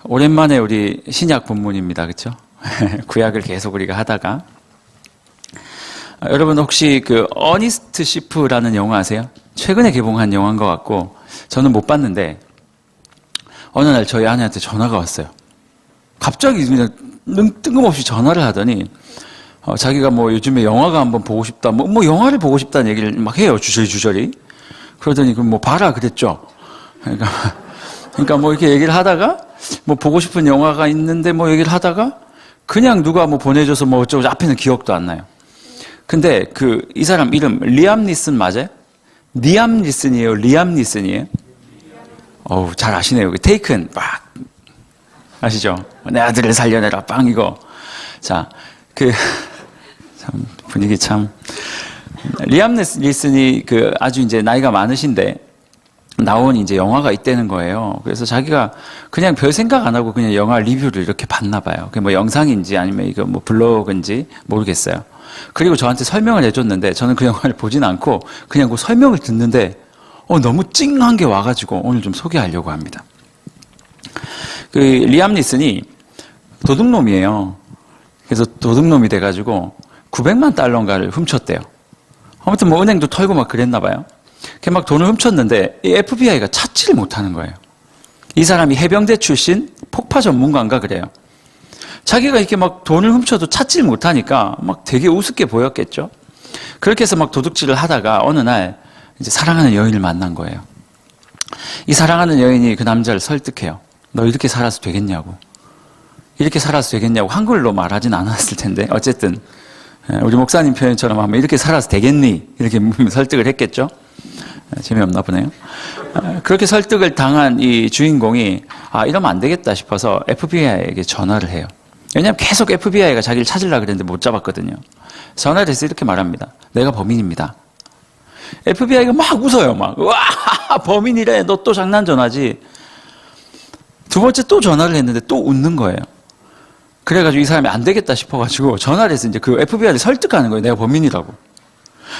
오랜만에 우리 신약 본문입니다. 그렇죠? 구약을 계속 우리가 하다가 여러분 혹시 그 어니스트 시프라는 영화 아세요? 최근에 개봉한 영화인 것 같고 저는 못 봤는데 어느 날 저희 아내한테 전화가 왔어요. 갑자기 그냥 뜬금없이 전화를 하더니 자기가 뭐 요즘에 영화가 한번 보고 싶다, 뭐 영화를 보고 싶다는 얘기를 막 해요. 주저리. 그러더니 그럼 뭐 봐라 그랬죠. 그러니까 뭐 이렇게 얘기를 하다가 뭐 보고 싶은 영화가 있는데 뭐 얘기를 하다가 그냥 누가 뭐 보내줘서 뭐 어쩌고 앞에는 기억도 안 나요. 근데 이 사람 이름 리암 니슨 맞아요? 리암 니슨이에요? 리암 니슨이에요? 어우, 잘 아시네요. 테이큰 막 아시죠? 내 아들을 살려내라 빵 이거. 자, 참 분위기 참. 리암 니슨이 아주 이제 나이가 많으신데 나온 이제 영화가 있다는 거예요. 그래서 자기가 그냥 별 생각 안 하고 그냥 영화 리뷰를 이렇게 봤나 봐요. 그게 뭐 영상인지 아니면 이거 뭐 블로그인지 모르겠어요. 그리고 저한테 설명을 해줬는데 저는 그 영화를 보진 않고 그냥 그 설명을 듣는데 너무 찡한 게 와가지고 오늘 좀 소개하려고 합니다. 리암 니슨이 도둑놈이에요. 그래서 도둑놈이 돼가지고 900만 달러인가를 훔쳤대요. 아무튼 뭐 은행도 털고 막 그랬나 봐요. 막 돈을 훔쳤는데 이 FBI가 찾지를 못하는 거예요. 이 사람이 해병대 출신 폭파 전문가인가 그래요. 자기가 이렇게 막 돈을 훔쳐도 찾지를 못하니까 막 되게 우습게 보였겠죠. 그렇게 해서 막 도둑질을 하다가 어느 날 이제 사랑하는 여인을 만난 거예요. 이 사랑하는 여인이 그 남자를 설득해요. 너 이렇게 살아서 되겠냐고. 이렇게 살아서 되겠냐고 한글로 말하진 않았을 텐데 어쨌든 우리 목사님 표현처럼 하면 이렇게 살아서 되겠니? 이렇게 설득을 했겠죠. 재미없나 보네요. 그렇게 설득을 당한 이 주인공이 이러면 안 되겠다 싶어서 FBI에게 전화를 해요. 왜냐하면 계속 FBI가 자기를 찾으려고 그랬는데 못 잡았거든요. 전화를 해서 이렇게 말합니다. 내가 범인입니다. FBI가 막 웃어요. 막 와 범인이래. 너 또 장난 전화지. 두 번째 또 전화를 했는데 또 웃는 거예요. 그래가지고 이 사람이 안 되겠다 싶어가지고 전화를 해서 이제 그 FBI를 설득하는 거예요. 내가 범인이라고.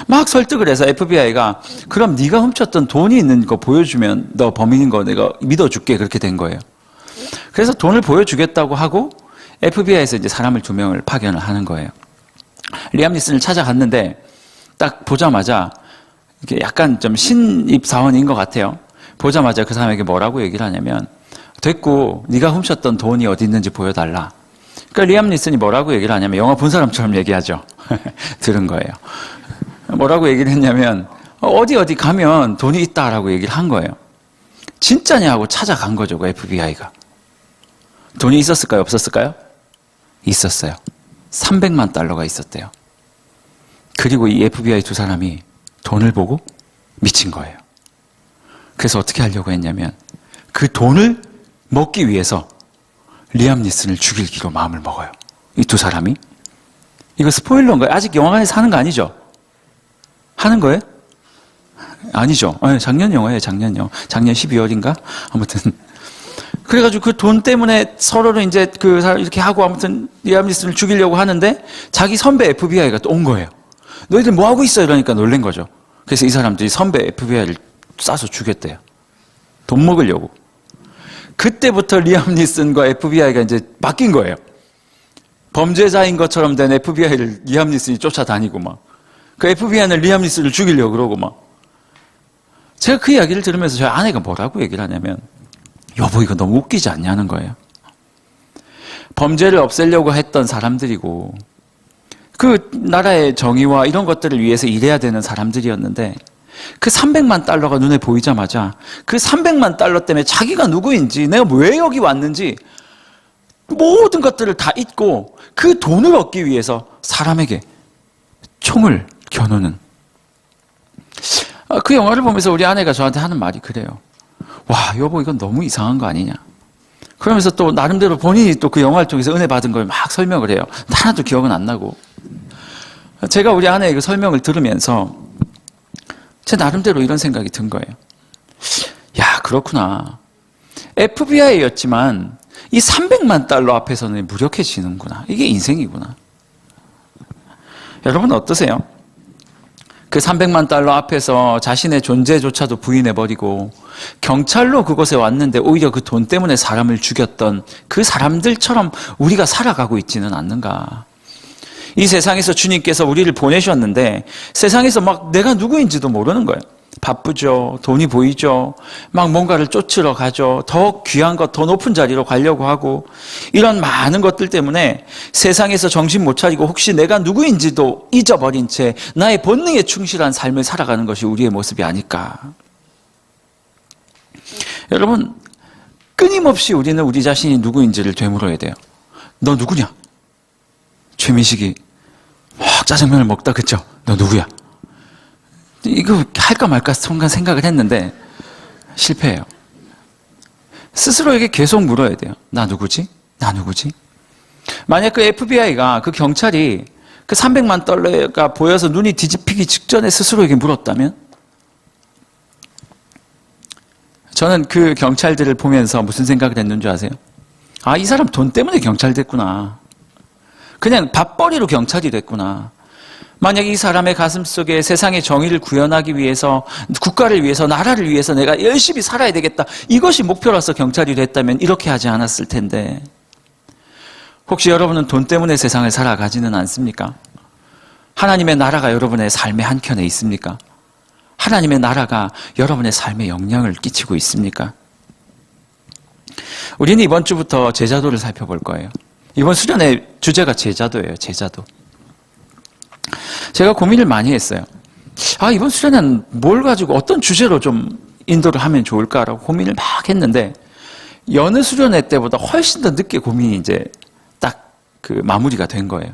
막 설득을 해서 FBI가 그럼 네가 훔쳤던 돈이 있는 거 보여주면 너 범인인 거 내가 믿어줄게. 그렇게 된 거예요. 그래서 돈을 보여주겠다고 하고 FBI에서 이제 사람을 2명을 파견을 하는 거예요. 리암 니슨을 찾아갔는데 딱 보자마자 이렇게 약간 좀 신입 사원인 것 같아요. 보자마자 그 사람에게 뭐라고 얘기를 하냐면 됐고 네가 훔쳤던 돈이 어디 있는지 보여달라. 그러니까 리암 니슨이 뭐라고 얘기를 하냐면 영화 본 사람처럼 얘기하죠. 들은 거예요. 뭐라고 얘기를 했냐면 어디 가면 돈이 있다라고 얘기를 한 거예요. 진짜냐 하고 찾아간 거죠. 그 FBI가. 돈이 있었을까요? 없었을까요? 있었어요. 300만 달러가 있었대요. 그리고 이 FBI 2 사람이 돈을 보고 미친 거예요. 그래서 어떻게 하려고 했냐면 그 돈을 먹기 위해서 리암 니슨을 죽이기로 마음을 먹어요. 이 2 사람이. 이거 스포일러인가요? 아직 영화관에서 하는 거 아니죠? 하는 거예요? 아니죠. 작년 영화예요. 작년 12월인가? 아무튼 그래가지고 그 돈 때문에 서로를 이제 그 사람 이렇게 하고 아무튼 리암 니슨을 죽이려고 하는데 자기 선배 FBI가 또 온 거예요. 너희들 뭐 하고 있어? 이러니까 놀란 거죠. 그래서 이 사람들이 선배 FBI를 쏴서 죽였대요. 돈 먹으려고. 그때부터 리암 니슨과 FBI가 이제 바뀐 거예요. 범죄자인 것처럼 된 FBI를 리암 니슨이 쫓아다니고 막. 그 FBI는 리암 니슨을 죽이려고 그러고 막. 제가 그 이야기를 들으면서 저희 아내가 뭐라고 얘기를 하냐면 여보 이거 너무 웃기지 않냐는 거예요. 범죄를 없애려고 했던 사람들이고 그 나라의 정의와 이런 것들을 위해서 일해야 되는 사람들이었는데 그 300만 달러가 눈에 보이자마자 그 300만 달러 때문에 자기가 누구인지 내가 왜 여기 왔는지 모든 것들을 다 잊고 그 돈을 얻기 위해서 사람에게 총을 겨누는 그 영화를 보면서 우리 아내가 저한테 하는 말이 그래요. 와 여보 이건 너무 이상한 거 아니냐. 그러면서 또 나름대로 본인이 또 그 영화를 통해서 은혜 받은 걸 막 설명을 해요. 하나도 기억은 안 나고. 제가 우리 아내의 그 설명을 들으면서 제 나름대로 이런 생각이 든 거예요. 야 그렇구나. FBI였지만 이 300만 달러 앞에서는 무력해지는구나. 이게 인생이구나. 여러분 어떠세요? 그 300만 달러 앞에서 자신의 존재조차도 부인해버리고 경찰로 그곳에 왔는데 오히려 그 돈 때문에 사람을 죽였던 그 사람들처럼 우리가 살아가고 있지는 않는가. 이 세상에서 주님께서 우리를 보내셨는데 세상에서 막 내가 누구인지도 모르는 거예요. 바쁘죠. 돈이 보이죠. 막 뭔가를 쫓으러 가죠. 더 귀한 것, 더 높은 자리로 가려고 하고 이런 많은 것들 때문에 세상에서 정신 못 차리고 혹시 내가 누구인지도 잊어버린 채 나의 본능에 충실한 삶을 살아가는 것이 우리의 모습이 아닐까. 여러분, 끊임없이 우리는 우리 자신이 누구인지를 되물어야 돼요. 너 누구냐? 최민식이 막 짜장면을 먹다 그쵸? 너 누구야? 이거 할까 말까 순간 생각을 했는데 실패해요. 스스로에게 계속 물어야 돼요. 나 누구지? 나 누구지? 만약 그 FBI가 그 경찰이 그 300만 달러가 보여서 눈이 뒤집히기 직전에 스스로에게 물었다면 저는 그 경찰들을 보면서 무슨 생각을 했는 줄 아세요? 아, 이 사람 돈 때문에 경찰 됐구나. 그냥 밥벌이로 경찰이 됐구나. 만약 이 사람의 가슴 속에 세상의 정의를 구현하기 위해서, 국가를 위해서, 나라를 위해서 내가 열심히 살아야 되겠다. 이것이 목표라서 경찰이 됐다면 이렇게 하지 않았을 텐데. 혹시 여러분은 돈 때문에 세상을 살아가지는 않습니까? 하나님의 나라가 여러분의 삶의 한켠에 있습니까? 하나님의 나라가 여러분의 삶에 영향을 끼치고 있습니까? 우리는 이번 주부터 제자도를 살펴볼 거예요. 이번 수련의 주제가 제자도예요. 제자도. 제가 고민을 많이 했어요. 아, 이번 수련은 뭘 가지고 어떤 주제로 좀 인도를 하면 좋을까라고 고민을 막 했는데 여느 수련회 때보다 훨씬 더 늦게 고민이 이제 딱 그 마무리가 된 거예요.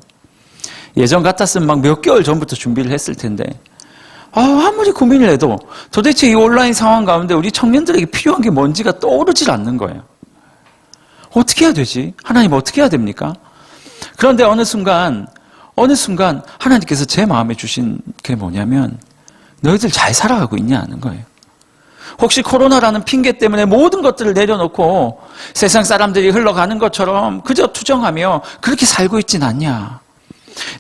예전 같았으면 막 몇 개월 전부터 준비를 했을 텐데 아무리 고민을 해도 도대체 이 온라인 상황 가운데 우리 청년들에게 필요한 게 뭔지가 떠오르질 않는 거예요. 어떻게 해야 되지? 하나님 어떻게 해야 됩니까? 그런데 어느 순간 하나님께서 제 마음에 주신 게 뭐냐면 너희들 잘 살아가고 있냐는 거예요. 혹시 코로나라는 핑계 때문에 모든 것들을 내려놓고 세상 사람들이 흘러가는 것처럼 그저 투정하며 그렇게 살고 있진 않냐.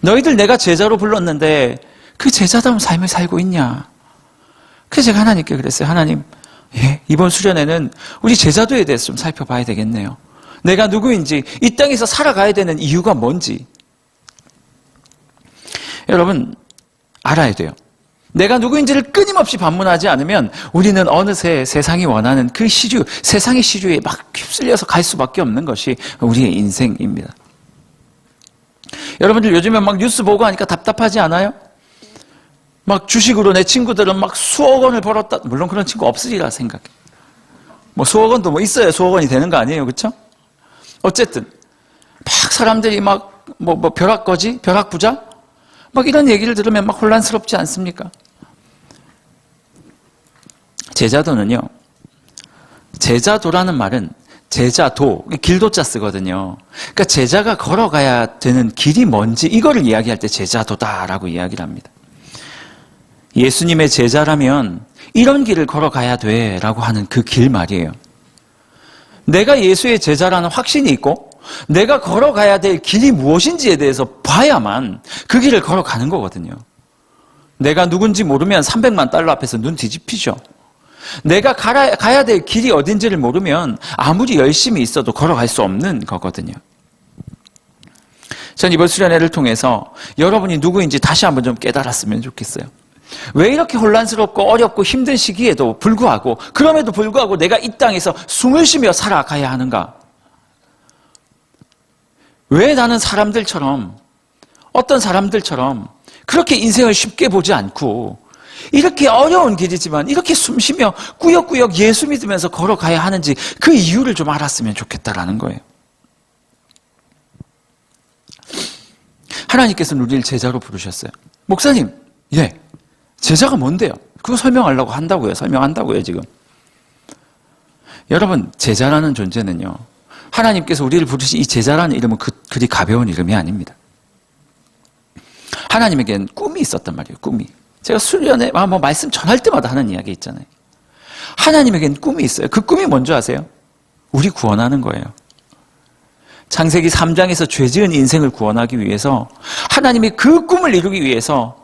너희들 내가 제자로 불렀는데 그 제자다운 삶을 살고 있냐. 그래서 제가 하나님께 그랬어요. 하나님, 이번 수련회는 우리 제자도에 대해서 좀 살펴봐야 되겠네요. 내가 누구인지, 이 땅에서 살아가야 되는 이유가 뭔지. 여러분, 알아야 돼요. 내가 누구인지를 끊임없이 반문하지 않으면 우리는 어느새 세상이 원하는 그 시류, 세상의 시류에 막 휩쓸려서 갈 수밖에 없는 것이 우리의 인생입니다. 여러분들 요즘에 막 뉴스 보고 하니까 답답하지 않아요? 막 주식으로 내 친구들은 막 수억 원을 벌었다. 물론 그런 친구 없으리라 생각해. 뭐 수억 원도 뭐 있어야 수억 원이 되는 거 아니에요, 그렇죠? 어쨌든 막 사람들이 막 벼락거지, 벼락부자, 막 이런 얘기를 들으면 막 혼란스럽지 않습니까? 제자도는요. 제자도라는 말은 제자도, 길도자 쓰거든요. 그러니까 제자가 걸어가야 되는 길이 뭔지 이거를 이야기할 때 제자도다라고 이야기를 합니다. 예수님의 제자라면 이런 길을 걸어가야 돼라고 하는 그 길 말이에요. 내가 예수의 제자라는 확신이 있고 내가 걸어가야 될 길이 무엇인지에 대해서 봐야만 그 길을 걸어가는 거거든요. 내가 누군지 모르면 300만 달러 앞에서 눈 뒤집히죠. 내가 가야 될 길이 어딘지를 모르면 아무리 열심히 있어도 걸어갈 수 없는 거거든요. 전 이번 수련회를 통해서 여러분이 누구인지 다시 한번 좀 깨달았으면 좋겠어요. 왜 이렇게 혼란스럽고 어렵고 힘든 시기에도 불구하고 그럼에도 불구하고 내가 이 땅에서 숨을 쉬며 살아가야 하는가? 왜 나는 사람들처럼 어떤 사람들처럼 그렇게 인생을 쉽게 보지 않고 이렇게 어려운 길이지만 이렇게 숨쉬며 꾸역꾸역 예수 믿으면서 걸어가야 하는지 그 이유를 좀 알았으면 좋겠다라는 거예요. 하나님께서는 우리를 제자로 부르셨어요. 목사님, 제자가 뭔데요? 그거 설명한다고요, 지금. 여러분, 제자라는 존재는요, 하나님께서 우리를 부르신 이 제자라는 이름은 그리 가벼운 이름이 아닙니다. 하나님에게는 꿈이 있었단 말이에요, 꿈이. 제가 수련회, 말씀 전할 때마다 하는 이야기 있잖아요. 하나님에게는 꿈이 있어요. 그 꿈이 뭔지 아세요? 우리 구원하는 거예요. 창세기 3장에서 죄 지은 인생을 구원하기 위해서 하나님이 그 꿈을 이루기 위해서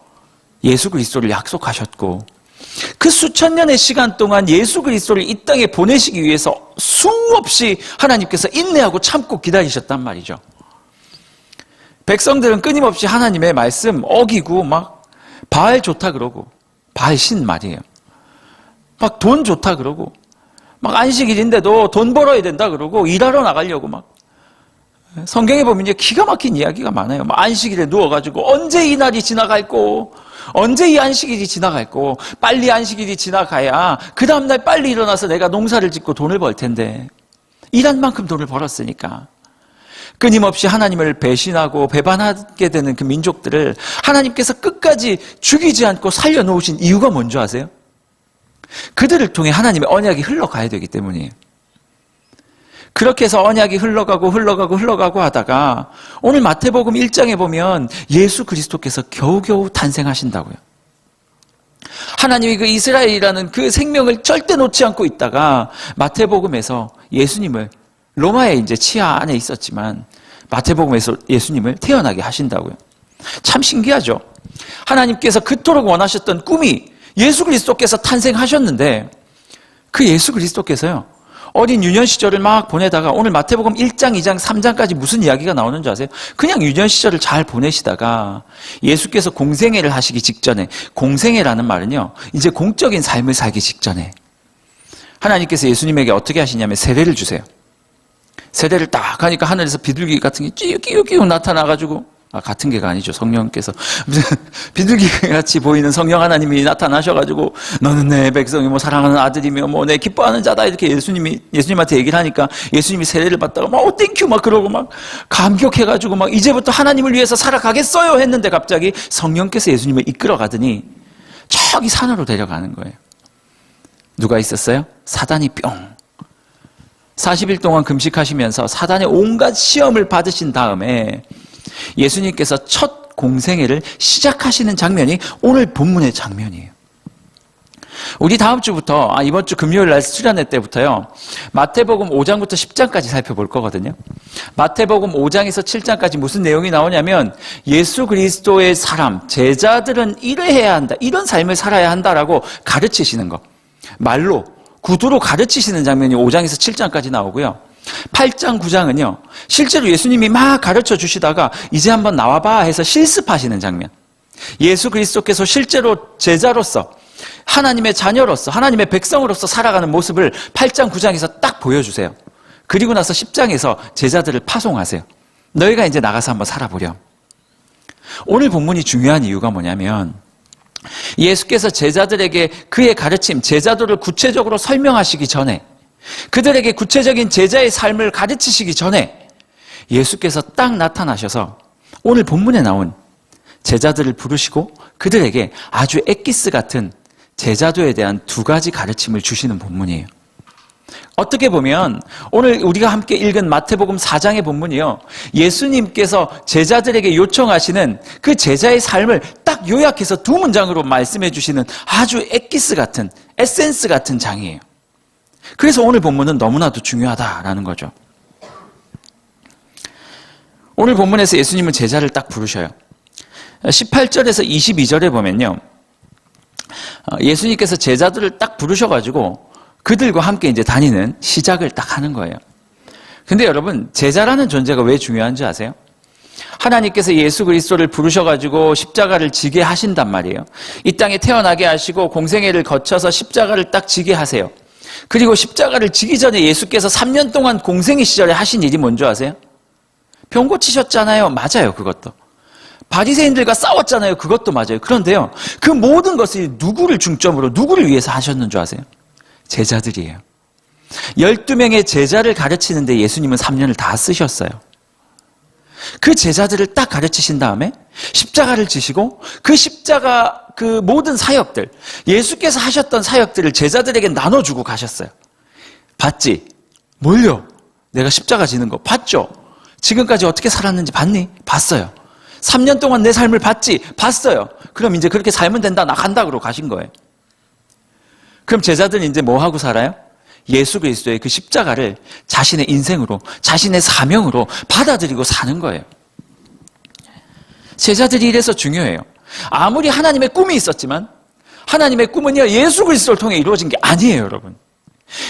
예수 그리스도를 약속하셨고 그 수천 년의 시간 동안 예수 그리스도를 이 땅에 보내시기 위해서 수없이 하나님께서 인내하고 참고 기다리셨단 말이죠. 백성들은 끊임없이 하나님의 말씀 어기고 막 바알 좋다 그러고, 바알 신 말이에요. 막 돈 좋다 그러고, 막 안식일인데도 돈 벌어야 된다 그러고 일하러 나가려고 막. 성경에 보면 이제 기가 막힌 이야기가 많아요. 막 안식일에 누워가지고 언제 이 날이 지나갈고, 언제 이 안식일이 지나갈고, 빨리 안식일이 지나가야 그 다음날 빨리 일어나서 내가 농사를 짓고 돈을 벌 텐데, 일한 만큼 돈을 벌었으니까. 끊임없이 하나님을 배신하고 배반하게 되는 그 민족들을 하나님께서 끝까지 죽이지 않고 살려놓으신 이유가 뭔지 아세요? 그들을 통해 하나님의 언약이 흘러가야 되기 때문이에요. 그렇게 해서 언약이 흘러가고 하다가 오늘 마태복음 1장에 보면 예수 그리스도께서 겨우겨우 탄생하신다고요. 하나님이 그 이스라엘이라는 그 생명을 절대 놓지 않고 있다가 마태복음에서 예수님을, 로마의 이제 치하 안에 있었지만 마태복음에서 예수님을 태어나게 하신다고요. 참 신기하죠. 하나님께서 그토록 원하셨던 꿈이 예수 그리스도께서 탄생하셨는데, 그 예수 그리스도께서요, 어린 유년 시절을 막 보내다가 오늘 마태복음 1장, 2장, 3장까지 무슨 이야기가 나오는 줄 아세요? 그냥 유년 시절을 잘 보내시다가 예수께서 공생애를 하시기 직전에, 공생애라는 말은요, 이제 공적인 삶을 살기 직전에 하나님께서 예수님에게 어떻게 하시냐면 세례를 주세요. 세례를 딱 하니까 하늘에서 비둘기 같은 게 끼우끼우 나타나가지고, 같은 게가 아니죠. 성령께서 비둘기 같이 보이는 성령 하나님이 나타나셔가지고 너는 내 백성이 뭐 사랑하는 아들이며 뭐 내 기뻐하는 자다, 이렇게 예수님한테 얘기를 하니까 예수님이 세례를 받다가 막 땡큐 막 그러고 막 감격해가지고 막 이제부터 하나님을 위해서 살아가겠어요 했는데 갑자기 성령께서 예수님을 이끌어 가더니 저기 산으로 데려가는 거예요. 누가 있었어요? 사단이 뿅. 40일 동안 금식하시면서 사단의 온갖 시험을 받으신 다음에 예수님께서 첫 공생애를 시작하시는 장면이 오늘 본문의 장면이에요. 우리 다음 주부터, 이번 주 금요일 날 수련회 때부터요, 마태복음 5장부터 10장까지 살펴볼 거거든요. 마태복음 5장에서 7장까지 무슨 내용이 나오냐면 예수 그리스도의 사람, 제자들은 이래야 한다, 이런 삶을 살아야 한다라고 가르치시는 거. 말로, 구두로 가르치시는 장면이 5장에서 7장까지 나오고요. 8장, 9장은요, 실제로 예수님이 막 가르쳐 주시다가 이제 한번 나와봐 해서 실습하시는 장면. 예수 그리스도께서 실제로 제자로서, 하나님의 자녀로서, 하나님의 백성으로서 살아가는 모습을 8장, 9장에서 딱 보여주세요. 그리고 나서 10장에서 제자들을 파송하세요. 너희가 이제 나가서 한번 살아보렴. 오늘 본문이 중요한 이유가 뭐냐면 예수께서 제자들에게 그의 가르침, 제자도를 구체적으로 설명하시기 전에, 그들에게 구체적인 제자의 삶을 가르치시기 전에 예수께서 딱 나타나셔서 오늘 본문에 나온 제자들을 부르시고 그들에게 아주 엑기스 같은 제자도에 대한 두 가지 가르침을 주시는 본문이에요. 어떻게 보면 오늘 우리가 함께 읽은 마태복음 4장의 본문이요, 예수님께서 제자들에게 요청하시는 그 제자의 삶을 딱 요약해서 두 문장으로 말씀해 주시는 아주 엑기스 같은, 에센스 같은 장이에요. 그래서 오늘 본문은 너무나도 중요하다라는 거죠. 오늘 본문에서 예수님은 제자를 딱 부르셔요. 18절에서 22절에 보면요, 예수님께서 제자들을 딱 부르셔가지고 그들과 함께 이제 다니는 시작을 딱 하는 거예요. 근데 여러분, 제자라는 존재가 왜 중요한지 아세요? 하나님께서 예수 그리스도를 부르셔가지고 십자가를 지게 하신단 말이에요. 이 땅에 태어나게 하시고 공생애를 거쳐서 십자가를 딱 지게 하세요. 그리고 십자가를 지기 전에 예수께서 3년 동안 공생애 시절에 하신 일이 뭔지 아세요? 병 고치셨잖아요. 맞아요, 그것도. 바리새인들과 싸웠잖아요. 그것도 맞아요. 그런데요, 그 모든 것을 누구를 중점으로, 누구를 위해서 하셨는 줄 아세요? 제자들이에요. 12명의 제자를 가르치는데 예수님은 3년을 다 쓰셨어요. 그 제자들을 딱 가르치신 다음에 십자가를 지시고 그 십자가, 그 모든 사역들, 예수께서 하셨던 사역들을 제자들에게 나눠주고 가셨어요. 봤지? 뭘요? 내가 십자가 지는 거 봤죠? 지금까지 어떻게 살았는지 봤니? 봤어요. 3년 동안 내 삶을 봤지? 봤어요. 그럼 이제 그렇게 살면 된다, 나 간다 그러고 가신 거예요. 그럼 제자들은 이제 뭐 하고 살아요? 예수 그리스도의 그 십자가를 자신의 인생으로, 자신의 사명으로 받아들이고 사는 거예요. 제자들이 이래서 중요해요. 아무리 하나님의 꿈이 있었지만 하나님의 꿈은요, 예수 그리스도를 통해 이루어진 게 아니에요, 여러분.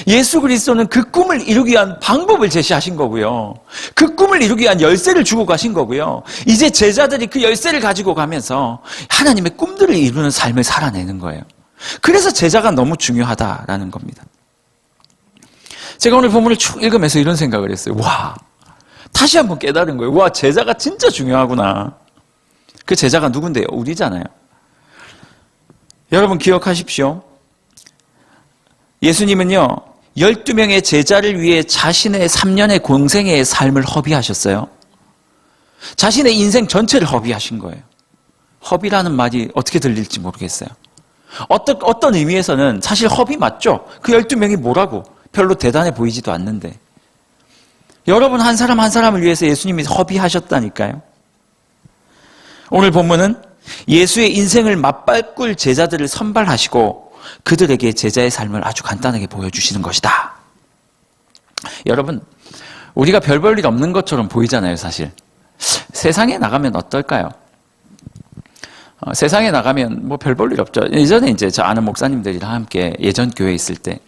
예수 그리스도는 그 꿈을 이루기 위한 방법을 제시하신 거고요. 그 꿈을 이루기 위한 열쇠를 주고 가신 거고요. 이제 제자들이 그 열쇠를 가지고 가면서 하나님의 꿈들을 이루는 삶을 살아내는 거예요. 그래서 제자가 너무 중요하다라는 겁니다. 제가 오늘 본문을 쭉 읽으면서 이런 생각을 했어요. 와, 다시 한번 깨달은 거예요. 와, 제자가 진짜 중요하구나. 그 제자가 누군데요? 우리잖아요. 여러분 기억하십시오. 예수님은요, 12명의 제자를 위해 자신의 3년의 공생의 삶을 허비하셨어요. 자신의 인생 전체를 허비하신 거예요. 허비라는 말이 어떻게 들릴지 모르겠어요. 어떤 의미에서는 사실 허비 맞죠? 그 12명이 뭐라고? 별로 대단해 보이지도 않는데. 여러분 한 사람 한 사람을 위해서 예수님이 허비하셨다니까요. 오늘 본문은 예수의 인생을 맞바꿀 제자들을 선발하시고 그들에게 제자의 삶을 아주 간단하게 보여주시는 것이다. 여러분, 우리가 별 볼 일 없는 것처럼 보이잖아요, 사실. 세상에 나가면 어떨까요? 세상에 나가면 뭐 별 볼 일 없죠. 예전에 이제 저 아는 목사님들이랑 함께 예전 교회에 있을 때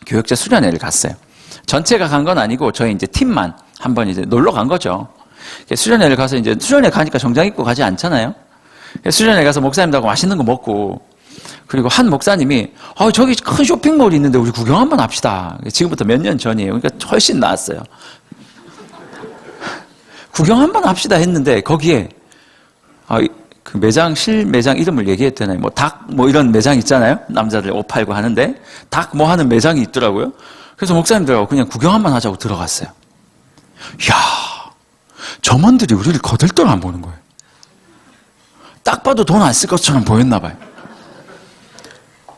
교역자 수련회를 갔어요. 전체가 간 건 아니고 저희 이제 팀만 한번 이제 놀러 간 거죠. 수련회를 가서 이제 수련회 가니까 정장 입고 가지 않잖아요. 수련회 가서 목사님들하고 맛있는 거 먹고, 그리고 한 목사님이 저기 큰 쇼핑몰이 있는데 우리 구경 한번 합시다. 지금부터 몇 년 전이에요. 그러니까 훨씬 나았어요. 구경 한번 합시다 했는데 거기에 그 매장 실매장 이름을 얘기해도 되나요? 뭐 닭 뭐 이런 매장 있잖아요. 남자들 옷 팔고 하는데 닭 뭐 하는 매장이 있더라고요. 그래서 목사님들하고 그냥 구경 한번 하자고 들어갔어요. 이야, 점원들이 우리를 거들떠 안 보는 거예요. 딱 봐도 돈 안 쓸 것처럼 보였나 봐요.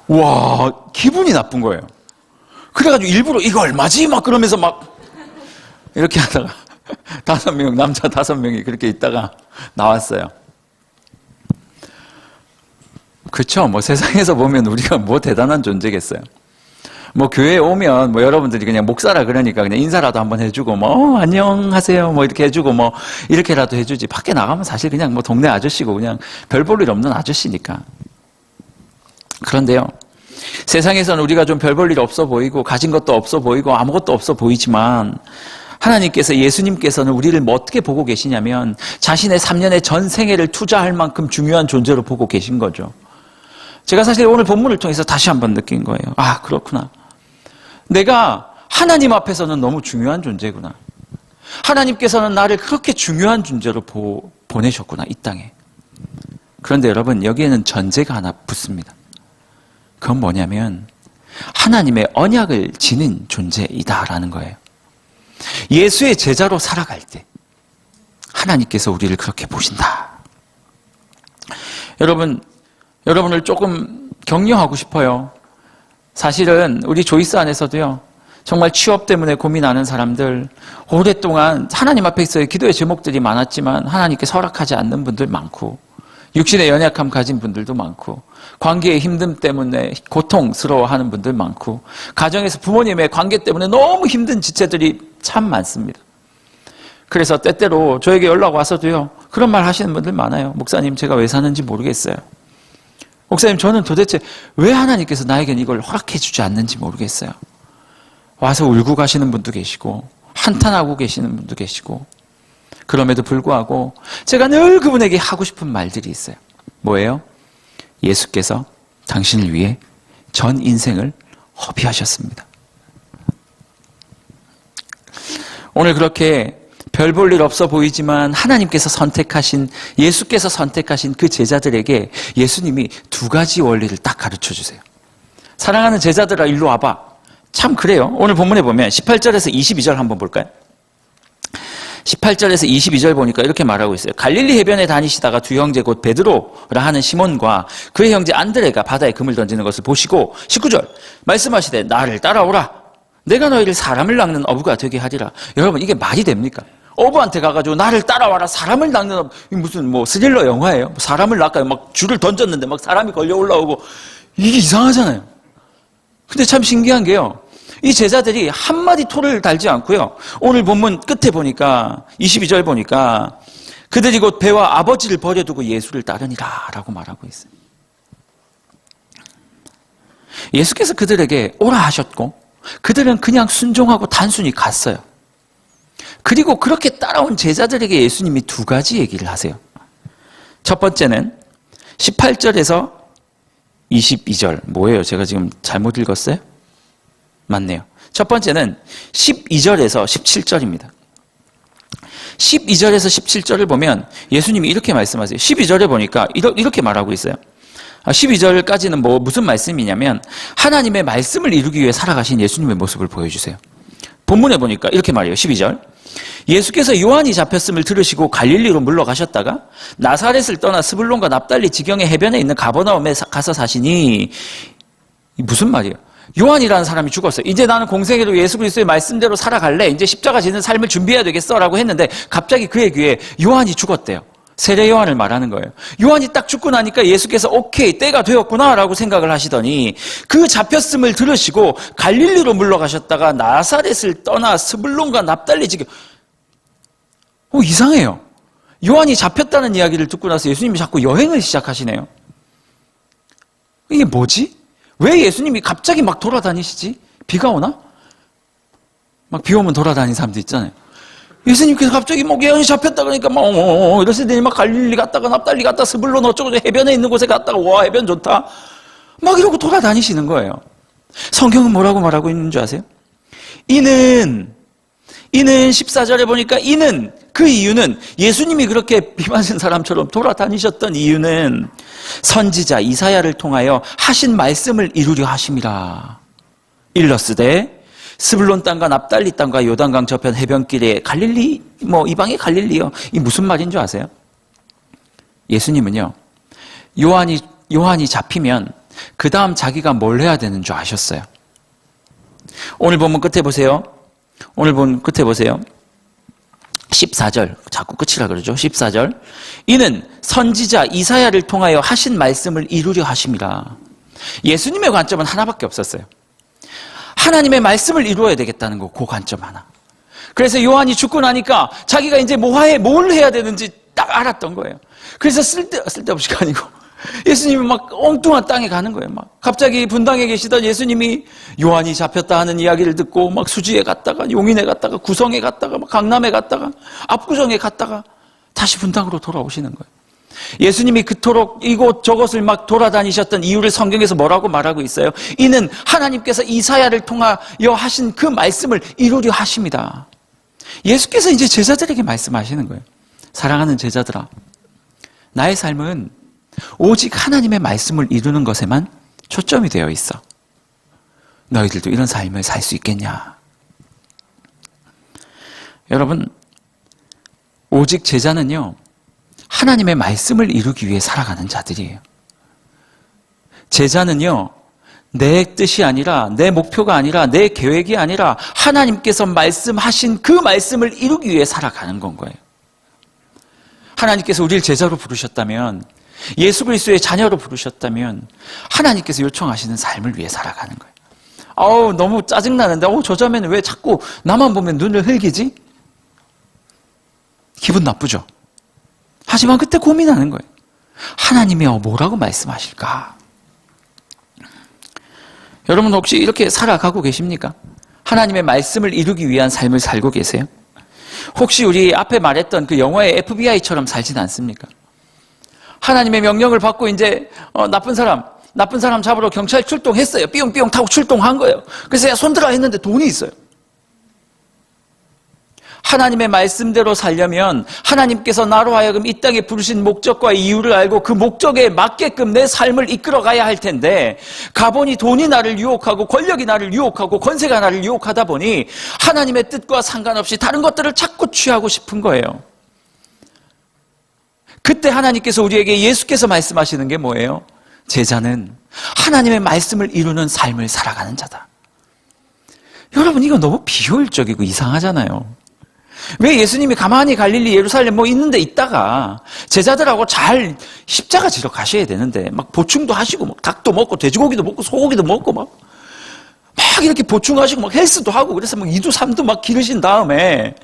와, 기분이 나쁜 거예요. 그래가지고 일부러 이거 얼마지? 막 그러면서 막 이렇게 하다가 5명, 남자 5명이 그렇게 있다가 나왔어요. 그렇죠. 뭐 세상에서 보면 우리가 뭐 대단한 존재겠어요. 뭐 교회에 오면 뭐 여러분들이 그냥 목사라 그러니까 그냥 인사라도 한번 해주고 뭐 안녕하세요 뭐 이렇게 해주고 뭐 이렇게라도 해주지. 밖에 나가면 사실 그냥 뭐 동네 아저씨고 그냥 별 볼 일 없는 아저씨니까. 그런데요, 세상에서는 우리가 좀 별 볼 일 없어 보이고 가진 것도 없어 보이고 아무것도 없어 보이지만 하나님께서, 예수님께서는 우리를 뭐 어떻게 보고 계시냐면 자신의 3년의 전 생애를 투자할 만큼 중요한 존재로 보고 계신 거죠. 제가 사실 오늘 본문을 통해서 다시 한번 느낀 거예요. 아, 그렇구나. 내가 하나님 앞에서는 너무 중요한 존재구나. 하나님께서는 나를 그렇게 중요한 존재로 보내셨구나, 이 땅에. 그런데 여러분, 여기에는 전제가 하나 붙습니다. 그건 뭐냐면 하나님의 언약을 지닌 존재이다라는 거예요. 예수의 제자로 살아갈 때 하나님께서 우리를 그렇게 보신다. 여러분을 조금 격려하고 싶어요. 사실은 우리 조이스 안에서도요, 정말 취업 때문에 고민하는 사람들, 오랫동안 하나님 앞에서의 기도의 제목들이 많았지만 하나님께 허락하지 않는 분들 많고, 육신의 연약함 가진 분들도 많고, 관계의 힘듦 때문에 고통스러워하는 분들 많고, 가정에서 부모님의 관계 때문에 너무 힘든 지체들이 참 많습니다. 그래서 때때로 저에게 연락 와서도요, 그런 말 하시는 분들 많아요. 목사님, 제가 왜 사는지 모르겠어요. 목사님, 저는 도대체 왜 하나님께서 나에겐 이걸 허락해 주지 않는지 모르겠어요. 와서 울고 가시는 분도 계시고 한탄하고 계시는 분도 계시고, 그럼에도 불구하고 제가 늘 그분에게 하고 싶은 말들이 있어요. 뭐예요? 예수께서 당신을 위해 전 인생을 허비하셨습니다. 오늘 그렇게 별 볼 일 없어 보이지만 하나님께서 선택하신, 예수께서 선택하신 그 제자들에게 예수님이 2가지 원리를 딱 가르쳐 주세요. 사랑하는 제자들아, 일로 와봐. 참 그래요. 오늘 본문에 보면 18절에서 22절 한번 볼까요? 18절에서 22절 보니까 이렇게 말하고 있어요. 갈릴리 해변에 다니시다가 두 형제 곧 베드로라 하는 시몬과 그의 형제 안드레가 바다에 금을 던지는 것을 보시고, 19절 말씀하시되 나를 따라오라. 내가 너희를 사람을 낚는 어부가 되게 하리라. 여러분, 이게 말이 됩니까? 어부한테 가가지고 나를 따라와라, 사람을 낚는 어부. 무슨 뭐 스릴러 영화예요? 사람을 낚아요. 막 줄을 던졌는데 막 사람이 걸려 올라오고, 이게 이상하잖아요. 근데 참 신기한 게요, 이 제자들이 한마디 토를 달지 않고요, 오늘 본문 끝에 보니까 22절 보니까 그들이 곧 배와 아버지를 버려두고 예수를 따르니라 라고 말하고 있어요. 예수께서 그들에게 오라 하셨고 그들은 그냥 순종하고 단순히 갔어요. 그리고 그렇게 따라온 제자들에게 예수님이 두 가지 얘기를 하세요. 첫 번째는 18절에서 22절. 뭐예요? 제가 지금 잘못 읽었어요? 맞네요. 첫 번째는 12절에서 17절입니다. 12절에서 17절을 보면 예수님이 이렇게 말씀하세요. 12절에 보니까 이렇게 말하고 있어요. 12절까지는 무슨 말씀이냐면 하나님의 말씀을 이루기 위해 살아가신 예수님의 모습을 보여주세요. 본문에 보니까 이렇게 말해요. 12절. 예수께서 요한이 잡혔음을 들으시고 갈릴리로 물러가셨다가 나사렛을 떠나 스불론과 납달리 지경의 해변에 있는 가버나움에 가서 사시니, 무슨 말이에요? 요한이라는 사람이 죽었어요. 이제 나는 공생애로 예수 그리스도의 말씀대로 살아갈래. 이제 십자가 지는 삶을 준비해야 되겠어 라고 했는데 갑자기 그의 귀에 요한이 죽었대요. 세례 요한을 말하는 거예요. 요한이 딱 죽고 나니까 예수께서 오케이, 때가 되었구나 라고 생각을 하시더니 그 잡혔음을 들으시고 갈릴리로 물러가셨다가 나사렛을 떠나 스불론과 납달리 지경. 이상해요. 요한이 잡혔다는 이야기를 듣고 나서 예수님이 자꾸 여행을 시작하시네요. 이게 뭐지? 왜 예수님이 갑자기 막 돌아다니시지? 비가 오나? 막 비 오면 돌아다니는 사람도 있잖아요. 예수님께서 갑자기 요한이 잡혔다 그러니까 이러시더니 막 갈릴리 갔다가 납달리 갔다가 스불론 어쩌고 해변에 있는 곳에 갔다가 와 해변 좋다 막 이러고 돌아다니시는 거예요. 성경은 뭐라고 말하고 있는 줄 아세요? 이는 14절에 보니까 그 이유는 예수님이 그렇게 비 맞은 사람처럼 돌아다니셨던 이유는 선지자 이사야를 통하여 하신 말씀을 이루려 하심이라. 일러스되 스불론 땅과 납달리 땅과 요단강 저편 해변길에 갈릴리 이방의 갈릴리요. 이 무슨 말인 줄 아세요? 예수님은요, 요한이 잡히면 그 다음 자기가 뭘 해야 되는 줄 아셨어요. 오늘 본문 끝에 보세요. 14절, 자꾸 끝이라 그러죠. 14절. 이는 선지자 이사야를 통하여 하신 말씀을 이루려 하심이라. 예수님의 관점은 하나밖에 없었어요. 하나님의 말씀을 이루어야 되겠다는 거, 그 관점 하나. 그래서 요한이 죽고 나니까 자기가 이제 뭘 해야 되는지 딱 알았던 거예요. 그래서 쓸데없이가 아니고 예수님이 막 엉뚱한 땅에 가는 거예요. 막 갑자기 분당에 계시던 예수님이 요한이 잡혔다 하는 이야기를 듣고 막 수지에 갔다가 용인에 갔다가 구성에 갔다가 막 강남에 갔다가 압구정에 갔다가 다시 분당으로 돌아오시는 거예요. 예수님이 그토록 이곳 저곳을 막 돌아다니셨던 이유를 성경에서 뭐라고 말하고 있어요? 이는 하나님께서 이사야를 통하여 하신 그 말씀을 이루려 하십니다. 예수께서 이제 제자들에게 말씀하시는 거예요. 사랑하는 제자들아, 나의 삶은 오직 하나님의 말씀을 이루는 것에만 초점이 되어 있어. 너희들도 이런 삶을 살 수 있겠냐? 여러분, 오직 제자는요, 하나님의 말씀을 이루기 위해 살아가는 자들이에요. 제자는요, 내 뜻이 아니라, 내 목표가 아니라, 내 계획이 아니라 하나님께서 말씀하신 그 말씀을 이루기 위해 살아가는 건 거예요. 하나님께서 우리를 제자로 부르셨다면, 예수 그리스도의 자녀로 부르셨다면 하나님께서 요청하시는 삶을 위해 살아가는 거예요. 너무 짜증나는데 저 자매는 왜 자꾸 나만 보면 눈을 흘기지? 기분 나쁘죠? 하지만 그때 고민하는 거예요. 하나님이 뭐라고 말씀하실까? 여러분 혹시 이렇게 살아가고 계십니까? 하나님의 말씀을 이루기 위한 삶을 살고 계세요? 혹시 우리 앞에 말했던 그 영화의 FBI처럼 살진 않습니까? 하나님의 명령을 받고 이제 나쁜 사람 잡으러 경찰 출동했어요. 삐용삐용 타고 출동한 거예요. 그래서 손들어 했는데 돈이 있어요. 하나님의 말씀대로 살려면 하나님께서 나로 하여금 이 땅에 부르신 목적과 이유를 알고 그 목적에 맞게끔 내 삶을 이끌어가야 할 텐데, 가보니 돈이 나를 유혹하고 권력이 나를 유혹하고 권세가 나를 유혹하다 보니 하나님의 뜻과 상관없이 다른 것들을 자꾸 취하고 싶은 거예요. 그때 하나님께서 우리에게, 예수께서 말씀하시는 게 뭐예요? 제자는 하나님의 말씀을 이루는 삶을 살아가는 자다. 여러분, 이거 너무 비효율적이고 이상하잖아요. 왜 예수님이 가만히 갈릴리, 예루살렘 있는 데 있다가 제자들하고 잘 십자가 지러 가셔야 되는데 막 보충도 하시고 막 닭도 먹고 돼지고기도 먹고 소고기도 먹고 막 이렇게 보충하시고 막 헬스도 하고 그래서 막 2주 3주 막 기르신 다음에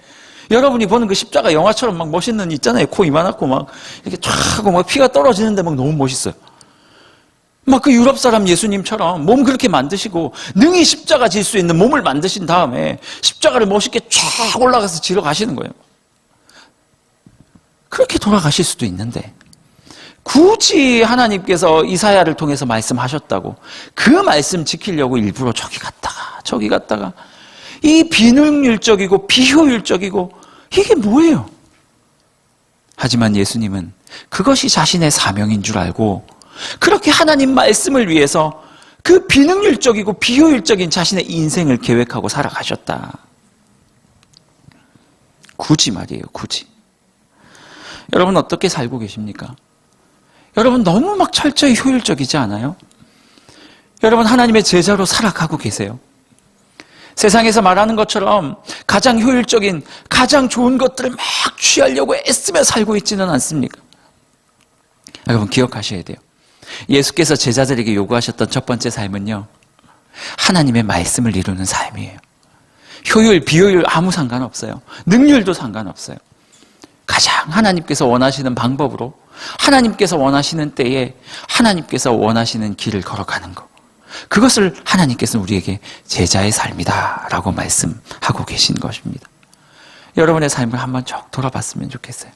여러분이 보는 그 십자가 영화처럼 막 멋있는 있잖아요. 코 이만하고 막 이렇게 쫙 하고 막 피가 떨어지는데 막 너무 멋있어요. 막 그 유럽 사람 예수님처럼 몸 그렇게 만드시고 능히 십자가 질 수 있는 몸을 만드신 다음에 십자가를 멋있게 쫙 올라가서 지러 가시는 거예요. 그렇게 돌아가실 수도 있는데 굳이 하나님께서 이사야를 통해서 말씀하셨다고 그 말씀 지키려고 일부러 저기 갔다가 이 비능률적이고 비효율적이고 이게 뭐예요? 하지만 예수님은 그것이 자신의 사명인 줄 알고 그렇게 하나님 말씀을 위해서 그 비능률적이고 비효율적인 자신의 인생을 계획하고 살아가셨다. 굳이 말이에요, 굳이. 여러분 어떻게 살고 계십니까? 여러분 너무 막 철저히 효율적이지 않아요? 여러분 하나님의 제자로 살아가고 계세요. 세상에서 말하는 것처럼 가장 효율적인, 가장 좋은 것들을 막 취하려고 애쓰며 살고 있지는 않습니까? 여러분 기억하셔야 돼요. 예수께서 제자들에게 요구하셨던 첫 번째 삶은요, 하나님의 말씀을 이루는 삶이에요. 효율, 비효율 아무 상관없어요. 능률도 상관없어요. 가장 하나님께서 원하시는 방법으로, 하나님께서 원하시는 때에 하나님께서 원하시는 길을 걸어가는 것, 그것을 하나님께서는 우리에게 제자의 삶이다 라고 말씀하고 계신 것입니다. 여러분의 삶을 한번 쭉 돌아봤으면 좋겠어요.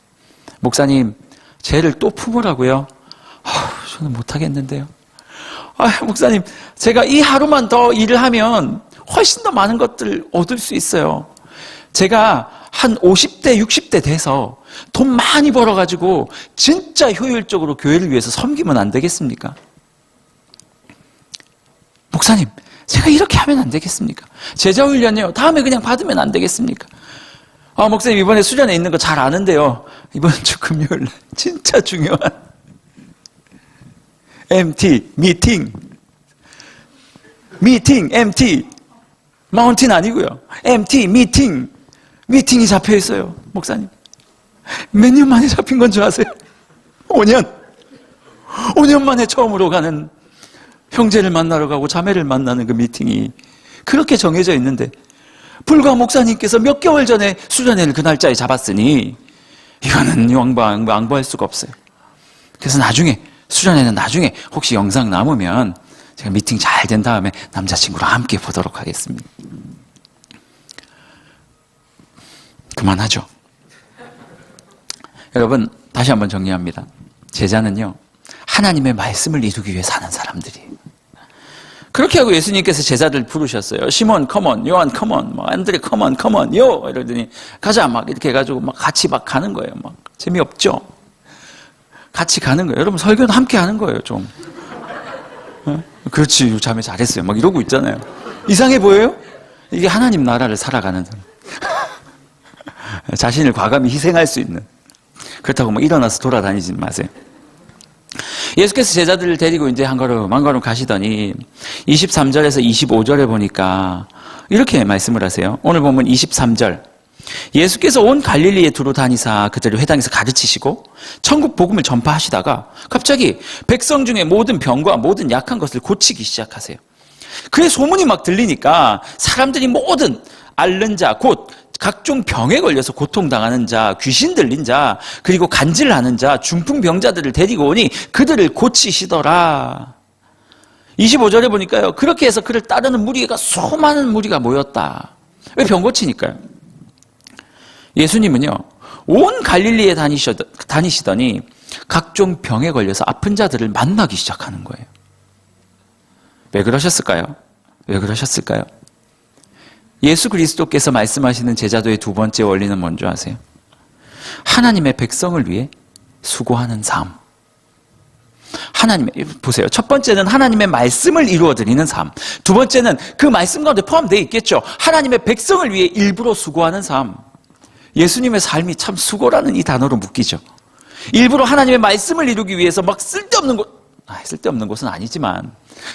목사님, 죄를 또 품으라고요? 저는 못하겠는데요. 목사님, 제가 이 하루만 더 일을 하면 훨씬 더 많은 것들을 얻을 수 있어요. 제가 한 50대, 60대 돼서 돈 많이 벌어가지고 진짜 효율적으로 교회를 위해서 섬기면 안 되겠습니까? 목사님, 제가 이렇게 하면 안 되겠습니까? 제자 훈련이요, 다음에 그냥 받으면 안 되겠습니까? 목사님, 이번에 수련회 있는 거 잘 아는데요, 이번 주 금요일 진짜 중요한 MT, 미팅, MT, 마운틴 아니고요. MT, 미팅이 잡혀 있어요. 목사님, 몇 년 만에 잡힌 건 줄 아세요? 5년 만에 처음으로 가는, 형제를 만나러 가고 자매를 만나는 그 미팅이 그렇게 정해져 있는데 불과 목사님께서 몇 개월 전에 수련회를 그 날짜에 잡았으니 이거는 양보할 수가 없어요. 그래서 수련회는 나중에 혹시 영상 남으면 제가 미팅 잘 된 다음에 남자친구랑 함께 보도록 하겠습니다. 그만하죠. 여러분, 다시 한번 정리합니다. 제자는요, 하나님의 말씀을 이루기 위해 사는 사람들이에요. 그렇게 하고 예수님께서 제자들 부르셨어요. 시몬 컴온, 요한 컴온, 안드레 컴온, 요 이러더니 가자 막 이렇게 해가지고 막 같이 막 가는 거예요. 막 재미없죠? 같이 가는 거예요. 여러분 설교는 함께 하는 거예요, 좀. 그렇지, 자매 잘했어요. 막 이러고 있잖아요. 이상해 보여요? 이게 하나님 나라를 살아가는 사람. 자신을 과감히 희생할 수 있는. 그렇다고 뭐 일어나서 돌아다니지 마세요. 예수께서 제자들을 데리고 이제 한 걸음 가시더니 23절에서 25절에 보니까 이렇게 말씀을 하세요. 오늘 보면 23절. 예수께서 온 갈릴리에 두루 다니사 그들을 회당에서 가르치시고 천국 복음을 전파하시다가 갑자기 백성 중에 모든 병과 모든 약한 것을 고치기 시작하세요. 그의 소문이 막 들리니까 사람들이 모든 앓는 자, 곧 각종 병에 걸려서 고통당하는 자, 귀신 들린 자, 그리고 간질하는 자, 중풍병자들을 데리고 오니 그들을 고치시더라. 25절에 보니까요, 그렇게 해서 그를 따르는 무리가 수많은 무리가 모였다. 왜? 병 고치니까요. 예수님은요, 온 갈릴리에 다니시더니 각종 병에 걸려서 아픈 자들을 만나기 시작하는 거예요. 왜 그러셨을까요? 예수 그리스도께서 말씀하시는 제자도의 두 번째 원리는 뭔지 아세요? 하나님의 백성을 위해 수고하는 삶. 보세요. 첫 번째는 하나님의 말씀을 이루어드리는 삶. 두 번째는 그 말씀 가운데 포함되어 있겠죠. 하나님의 백성을 위해 일부러 수고하는 삶. 예수님의 삶이 참 수고라는 이 단어로 묶이죠. 일부러 하나님의 말씀을 이루기 위해서 막 쓸데없는 곳은 아니지만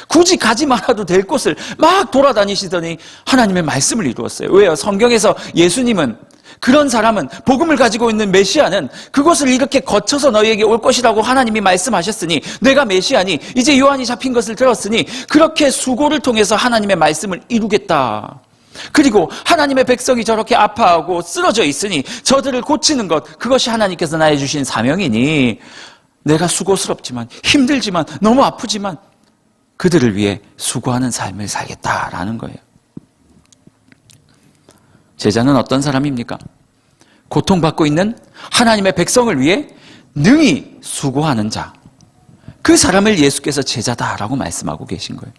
굳이 가지 말아도 될 곳을 막 돌아다니시더니 하나님의 말씀을 이루었어요. 왜요? 성경에서 예수님은, 그런 사람은, 복음을 가지고 있는 메시아는 그것을 이렇게 거쳐서 너희에게 올 것이라고 하나님이 말씀하셨으니 내가 메시아니 이제 요한이 잡힌 것을 들었으니 그렇게 수고를 통해서 하나님의 말씀을 이루겠다. 그리고 하나님의 백성이 저렇게 아파하고 쓰러져 있으니 저들을 고치는 것, 그것이 하나님께서 나의 주신 사명이니 내가 수고스럽지만 힘들지만 너무 아프지만 그들을 위해 수고하는 삶을 살겠다라는 거예요. 제자는 어떤 사람입니까? 고통받고 있는 하나님의 백성을 위해 능히 수고하는 자. 그 사람을 예수께서 제자다라고 말씀하고 계신 거예요.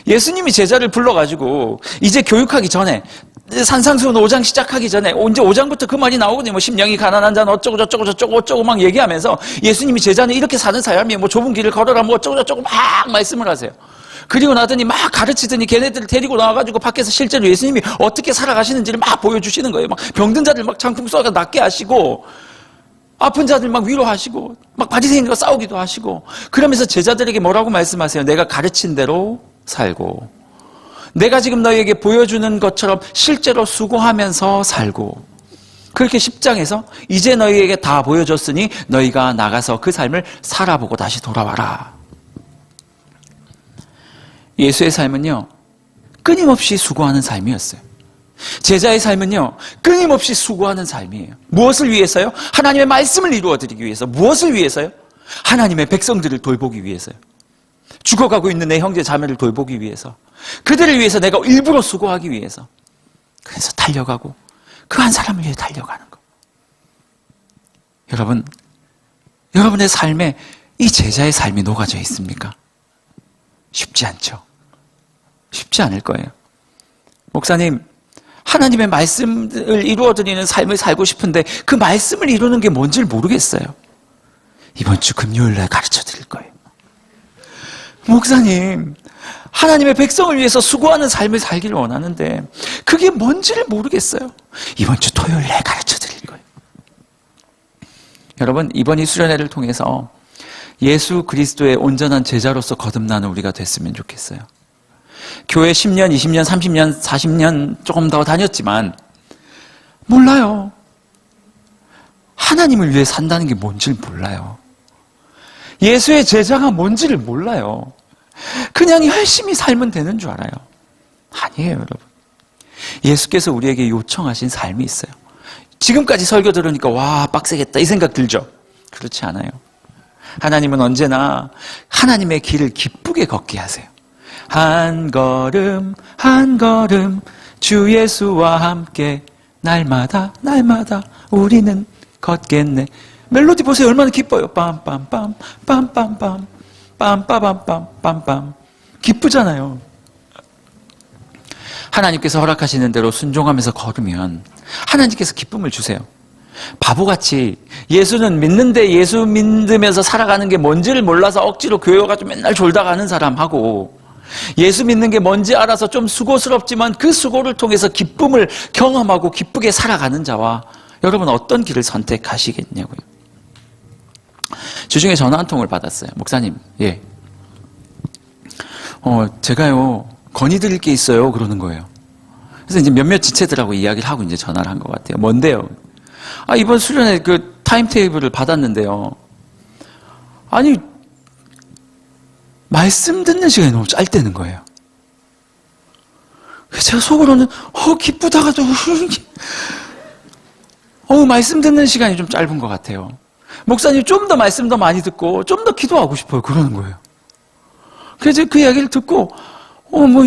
예수님이 제자를 불러가지고 이제 교육하기 전에 산상수훈 5장 시작하기 전에 이제 5장부터 그 말이 나오거든요. 뭐 심령이 가난한 자는 어쩌고 저쩌고 저쩌고 어쩌고 막 얘기하면서 예수님이 제자는 이렇게 사는 사람이에요. 뭐 좁은 길을 걸어라 뭐 어쩌고 저쩌고 막 말씀을 하세요. 그리고 나더니 막 가르치더니 걔네들을 데리고 나와가지고 밖에서 실제로 예수님이 어떻게 살아가시는지를 막 보여주시는 거예요. 막 병든 자들 막 장풍 쏘아서 낫게 하시고 아픈 자들 막 위로하시고 막 바리새인들과 싸우기도 하시고 그러면서 제자들에게 뭐라고 말씀하세요? 내가 가르친 대로 살고 내가 지금 너희에게 보여주는 것처럼 실제로 수고하면서 살고 그렇게 10장에서 이제 너희에게 다 보여줬으니 너희가 나가서 그 삶을 살아보고 다시 돌아와라. 예수의 삶은요 끊임없이 수고하는 삶이었어요. 제자의 삶은요 끊임없이 수고하는 삶이에요. 무엇을 위해서요? 하나님의 말씀을 이루어드리기 위해서. 무엇을 위해서요? 하나님의 백성들을 돌보기 위해서요. 죽어가고 있는 내 형제 자매를 돌보기 위해서. 그들을 위해서 내가 일부러 수고하기 위해서. 그래서 달려가고 그 한 사람을 위해 달려가는 거. 여러분, 여러분의 삶에 이 제자의 삶이 녹아져 있습니까? 쉽지 않죠. 쉽지 않을 거예요. 목사님, 하나님의 말씀을 이루어드리는 삶을 살고 싶은데 그 말씀을 이루는 게 뭔지를 모르겠어요. 이번 주 금요일날 가르쳐 드릴 거예요. 목사님, 하나님의 백성을 위해서 수고하는 삶을 살기를 원하는데 그게 뭔지를 모르겠어요. 이번 주 토요일날 가르쳐 드릴 거예요. 여러분, 이번 이 수련회를 통해서 예수 그리스도의 온전한 제자로서 거듭나는 우리가 됐으면 좋겠어요. 교회 10년, 20년, 30년, 40년 조금 더 다녔지만 몰라요. 하나님을 위해 산다는 게 뭔지를 몰라요. 예수의 제자가 뭔지를 몰라요. 그냥 열심히 살면 되는 줄 알아요. 아니에요, 여러분. 예수께서 우리에게 요청하신 삶이 있어요. 지금까지 설교 들으니까 와 빡세겠다 이 생각 들죠? 그렇지 않아요. 하나님은 언제나 하나님의 길을 기쁘게 걷게 하세요. 한 걸음 한 걸음 주 예수와 함께 날마다 날마다 우리는 걷겠네. 멜로디 보세요. 얼마나 기뻐요. 빰빰빰 빰빰빰 빰빠밤빰 빰빰 기쁘잖아요. 하나님께서 허락하시는 대로 순종하면서 걸으면 하나님께서 기쁨을 주세요. 바보같이 예수는 믿는데 예수 믿으면서 살아가는 게 뭔지를 몰라서 억지로 교회 가지고 맨날 졸다 가는 사람하고 예수 믿는 게 뭔지 알아서 좀 수고스럽지만 그 수고를 통해서 기쁨을 경험하고 기쁘게 살아가는 자와 여러분 어떤 길을 선택하시겠냐고요. 주중에 전화 한 통을 받았어요. 목사님, 예. 제가요, 건의드릴 게 있어요. 그러는 거예요. 그래서 이제 몇몇 지체들하고 이야기를 하고 이제 전화를 한 것 같아요. 뭔데요? 이번 수련회 그 타임테이블을 받았는데요. 아니, 말씀 듣는 시간이 너무 짧다는 거예요. 제가 속으로는, 기쁘다가도, 말씀 듣는 시간이 좀 짧은 것 같아요. 목사님 좀 더 말씀 더 많이 듣고 좀 더 기도하고 싶어요. 그러는 거예요. 그래서 그 이야기를 듣고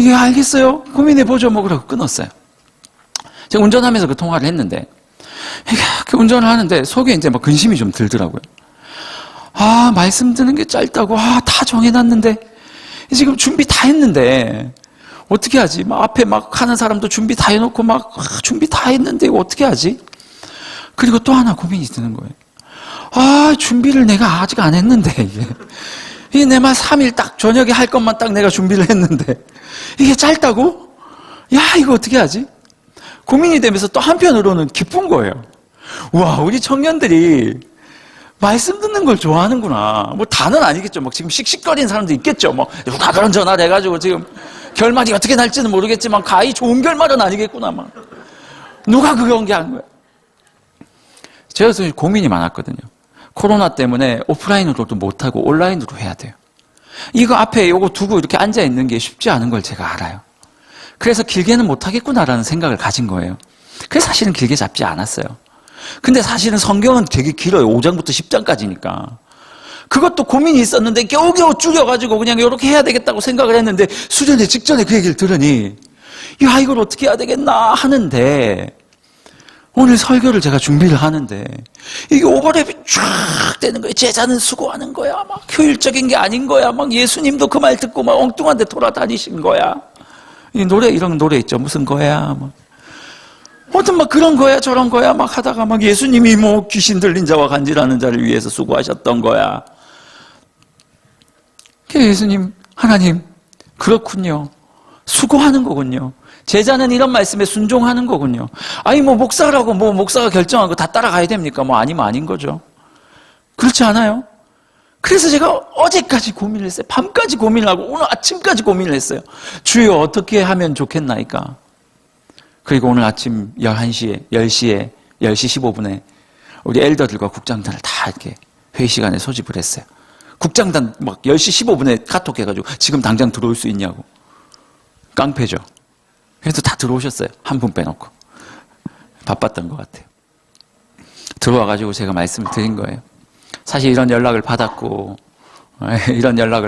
예, 알겠어요. 고민해보죠. 그러고 끊었어요. 제가 운전하면서 그 통화를 했는데 이렇게 운전을 하는데 속에 이제 막 근심이 좀 들더라고요. 말씀 듣는 게 짧다고 다 정해놨는데 지금 준비 다 했는데 어떻게 하지? 앞에 막 하는 사람도 준비 다 해놓고 준비 다 했는데 이거 어떻게 하지? 그리고 또 하나 고민이 드는 거예요. 준비를 내가 아직 안 했는데, 이게 내 말 3일 딱 저녁에 할 것만 딱 내가 준비를 했는데, 이게 짧다고? 이거 어떻게 하지? 고민이 되면서 또 한편으로는 기쁜 거예요. 와, 우리 청년들이 말씀 듣는 걸 좋아하는구나. 다는 아니겠죠. 지금 씩씩거리는 사람도 있겠죠. 누가 그런 전화를 해가지고 지금 결말이 어떻게 날지는 모르겠지만, 가히 좋은 결말은 아니겠구나. 누가 그런 게 한 거야. 제가 고민이 많았거든요. 코로나 때문에 오프라인으로도 못하고 온라인으로 해야 돼요. 이거 앞에 요거 두고 이렇게 앉아있는 게 쉽지 않은 걸 제가 알아요. 그래서 길게는 못하겠구나라는 생각을 가진 거예요. 그래서 사실은 길게 잡지 않았어요. 근데 사실은 성경은 되게 길어요. 5장부터 10장까지니까. 그것도 고민이 있었는데 겨우겨우 줄여가지고 그냥 이렇게 해야 되겠다고 생각을 했는데 수련회 직전에 그 얘기를 들으니 야, 이걸 어떻게 해야 되겠나 하는데 오늘 설교를 제가 준비를 하는데 이게 오버랩이 쫙 되는 거예요. 제자는 수고하는 거야. 막 효율적인 게 아닌 거야. 막 예수님도 그 말 듣고 막 엉뚱한 데 돌아다니신 거야. 이 노래, 이런 노래 있죠. 무슨 거야. 막. 아무튼 막 그런 거야 저런 거야 막 하다가 막 예수님이 뭐 귀신 들린 자와 간질하는 자를 위해서 수고하셨던 거야. 예수님, 하나님, 그렇군요. 수고하는 거군요. 제자는 이런 말씀에 순종하는 거군요. 아니 뭐 목사라고 뭐 목사가 결정한 거 다 따라가야 됩니까? 뭐 아니면 아닌 거죠. 그렇지 않아요? 그래서 제가 어제까지 고민을 했어요. 밤까지 고민을 하고 오늘 아침까지 고민을 했어요. 주여 어떻게 하면 좋겠나이까? 그리고 오늘 아침 10시에 10시 15분에 우리 엘더들과 국장단을 다 이렇게 회의 시간에 소집을 했어요. 국장단 막 10시 15분에 카톡 해가지고 지금 당장 들어올 수 있냐고. 깡패죠. 그래서 다 들어오셨어요. 한 분 빼놓고. 바빴던 것 같아요. 들어와가지고 제가 말씀을 드린 거예요. 사실 이런 연락을